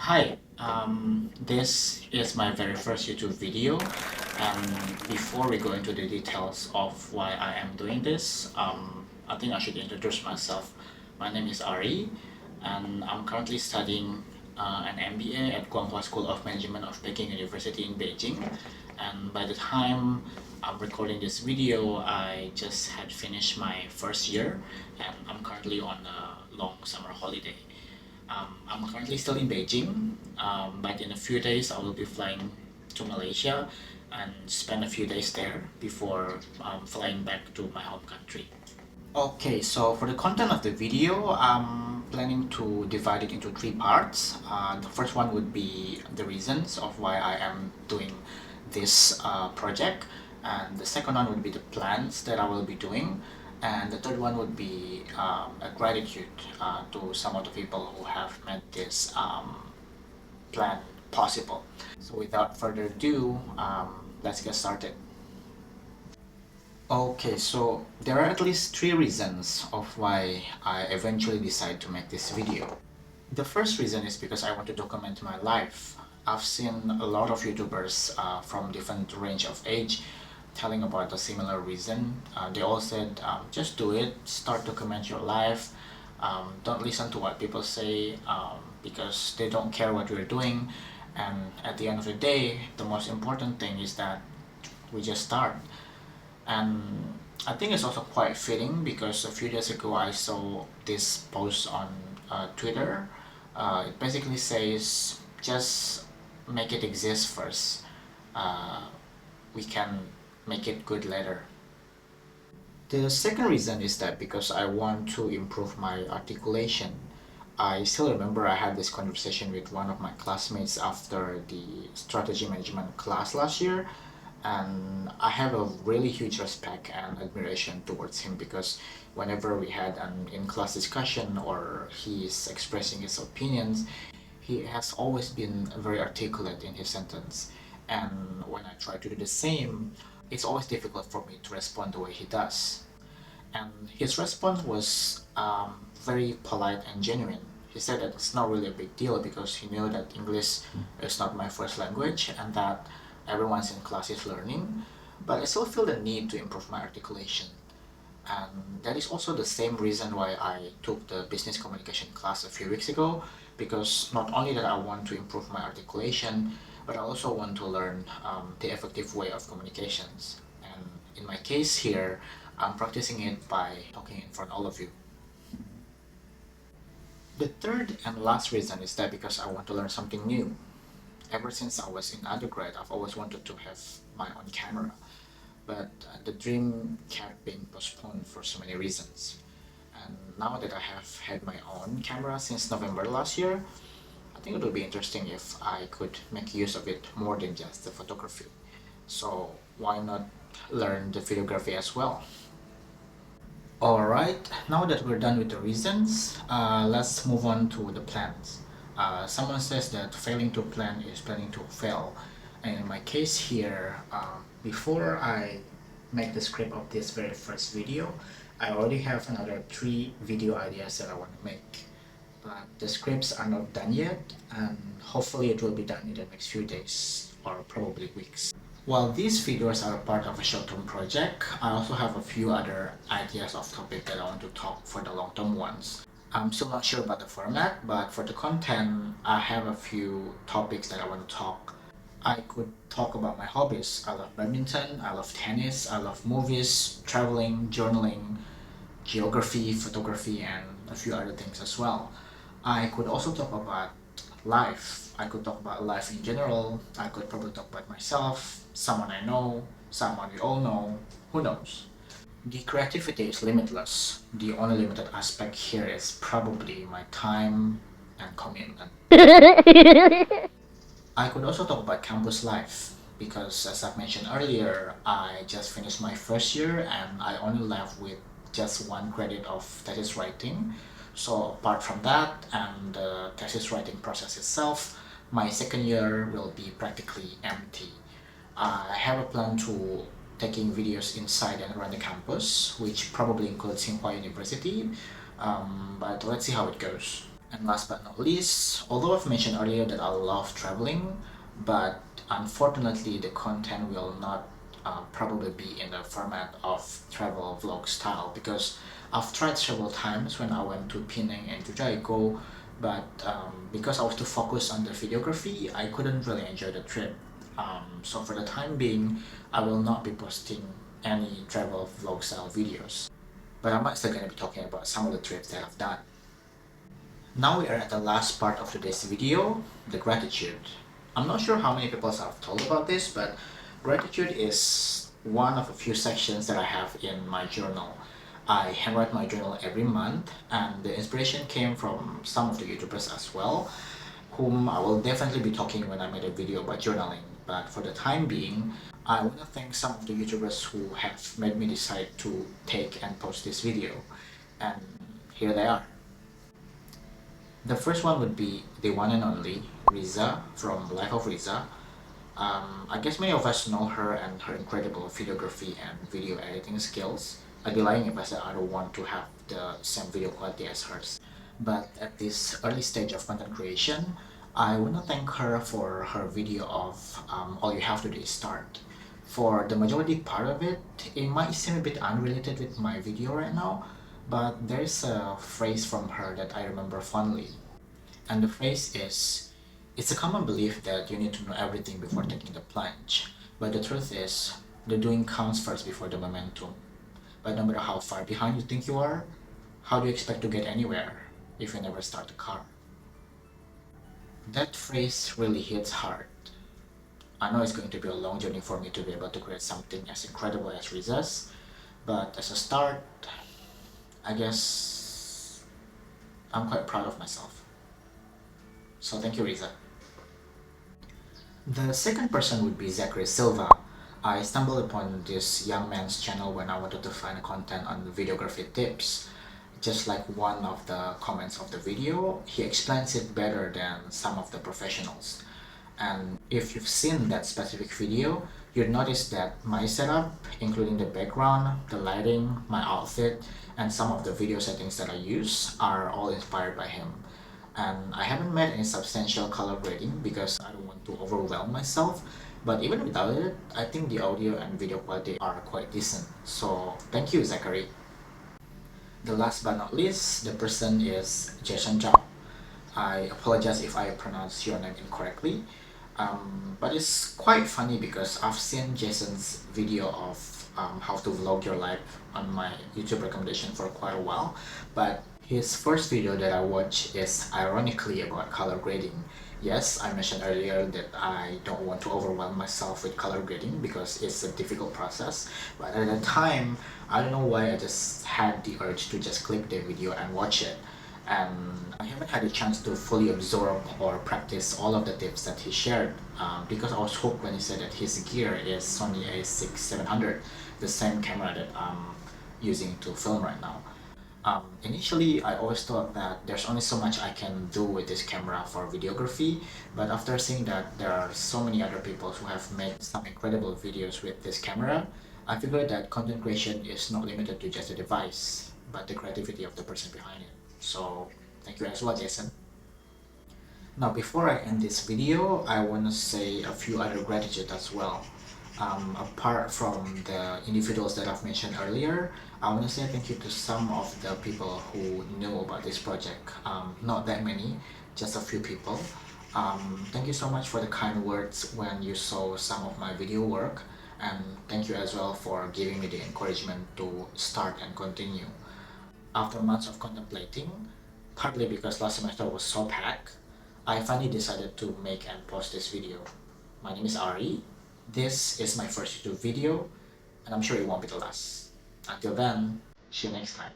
Hi, this is my very first YouTube video, and before we go into the details of why I am doing this, I think I should introduce myself. My name is Ari, and I'm currently studying an MBA at Guanghua School of Management of Peking University in Beijing, and by the time I'm recording this video, I just had finished my first year, and I'm currently on a long summer holiday. I'm currently still in Beijing, but in a few days I will be flying to Malaysia and spend a few days there before flying back to my home country. Okay, so for the content of the video, I'm planning to divide it into three parts. The first one would be the reasons of why I am doing this project, and the second one would be the plans that I will be doing, and the third one would be a gratitude to some of the people who have made this plan possible. So without further ado, let's get started. Okay, so there are at least three reasons of why I eventually decided to make this video. The first reason is because I want to document my life. I've seen a lot of YouTubers from different range of age telling about a similar reason. They all said, just do it, start document your life, don't listen to what people say because they don't care what you're doing, and at the end of the day, the most important thing is that we just start. And I think it's also quite fitting because a few days ago I saw this post on Twitter. It basically says just make it exist first. We can make it good later. The second reason is that because I want to improve my articulation. I still remember I had this conversation with one of my classmates after the strategy management class last year, and I have a really huge respect and admiration towards him because whenever we had an in-class discussion or he's expressing his opinions, he has always been very articulate in his sentence. And when I try to do the same, it's always difficult for me to respond the way he does. And his response was very polite and genuine. He said that it's not really a big deal because he knew that English is not my first language and that everyone's in class is learning, but I still feel the need to improve my articulation. And that is also the same reason why I took the business communication class a few weeks ago, because not only that I want to improve my articulation, but I also want to learn the effective way of communications. And in my case here, I'm practicing it by talking in front of all of you. The third and last reason is that because I want to learn something new. Ever since I was in undergrad, I've always wanted to have my own camera, but the dream kept being postponed for so many reasons. And now that I have had my own camera since November last year, I think it would be interesting if I could make use of it more than just the photography. So why not learn the videography as well? Alright, now that we're done with the reasons, let's move on to the plans. Someone says that failing to plan is planning to fail. And in my case here, before I make the script of this very first video, I already have another 3 video ideas that I want to make. But the scripts are not done yet, and hopefully it will be done in the next few days or probably weeks. While these videos are a part of a short-term project, I also have a few other ideas of topic that I want to talk for the long-term ones. I'm still not sure about the format, but for the content, I have a few topics that I want to talk. I could talk about my hobbies. I love badminton, I love tennis, I love movies, traveling, journaling, geography, photography, and a few other things as well. I could also talk about life. I could talk about life in general. I could probably talk about myself, someone I know, someone we all know, who knows. The creativity is limitless. The only limited aspect here is probably my time and commitment. I could also talk about campus life because, as I've mentioned earlier, I just finished my first year and I only left with just 1 credit of thesis writing. So apart from that and the thesis writing process itself, my second year will be practically empty. I have a plan to taking videos inside and around the campus, which probably includes Tsinghua University, but let's see how it goes. And last but not least, although I've mentioned earlier that I love traveling, but unfortunately the content will not probably be in the format of travel vlog style, because I've tried several times when I went to Penang and to Jaiko, but because I was too focused on the videography, I couldn't really enjoy the trip. So for the time being, I will not be posting any travel vlog style videos, but I'm still going to be talking about some of the trips that I've done. Now we are at the last part of today's video, the gratitude. I'm not sure how many people have told about this, but gratitude is one of a few sections that I have in my journal. I handwrite my journal every month, and the inspiration came from some of the YouTubers as well, whom I will definitely be talking when I made a video about journaling. But for the time being, I want to thank some of the YouTubers who have made me decide to take and post this video. And here they are. The first one would be the one and only Riza from Life of Riza. I guess many of us know her and her incredible videography and video editing skills. I'd be lying if I said I don't want to have the same video quality as hers. But at this early stage of content creation, I want to thank her for her video of All You Have to Do Is Start. For the majority part of it, it might seem a bit unrelated with my video right now, but there's a phrase from her that I remember fondly. And the phrase is, it's a common belief that you need to know everything before taking the plunge. But the truth is, the doing comes first before the momentum. But no matter how far behind you think you are, how do you expect to get anywhere if you never start the car? That phrase really hits hard. I know it's going to be a long journey for me to be able to create something as incredible as Riza's, but as a start, I guess I'm quite proud of myself. So thank you, Riza. The second person would be Zachary Silva. I stumbled upon this young man's channel when I wanted to find content on videography tips. Just like one of the comments of the video, he explains it better than some of the professionals. And if you've seen that specific video, you'd notice that my setup, including the background, the lighting, my outfit, and some of the video settings that I use are all inspired by him. And I haven't made any substantial color grading because I don't want to overwhelm myself, but even without it, I think the audio and video quality are quite decent. So thank you, Zachary. The last but not least, the person is Jason Zhao. I apologize if I pronounce your name incorrectly, but it's quite funny because I've seen Jason's video of how to vlog your life on my YouTube recommendation for quite a while, but his first video that I watched is ironically about color grading. Yes, I mentioned earlier that I don't want to overwhelm myself with color grading because it's a difficult process, but at the time, I don't know why I just had the urge to just click the video and watch it. And I haven't had a chance to fully absorb or practice all of the tips that he shared because I was hooked when he said that his gear is Sony A6700, the same camera that I'm using to film right now. Initially, I always thought that there's only so much I can do with this camera for videography, but after seeing that there are so many other people who have made some incredible videos with this camera, I figured that content creation is not limited to just a device, but the creativity of the person behind it. So, thank you as well, Jason. Now, before I end this video, I want to say a few other gratitude as well. Apart from the individuals that I've mentioned earlier, I want to say thank you to some of the people who knew about this project. Not that many, just a few people. Thank you so much for the kind words when you saw some of my video work, and thank you as well for giving me the encouragement to start and continue. After months of contemplating, partly because last semester was so packed, I finally decided to make and post this video. My name is Ari. This is my first YouTube video, and I'm sure it won't be the last. Until then, see you next time.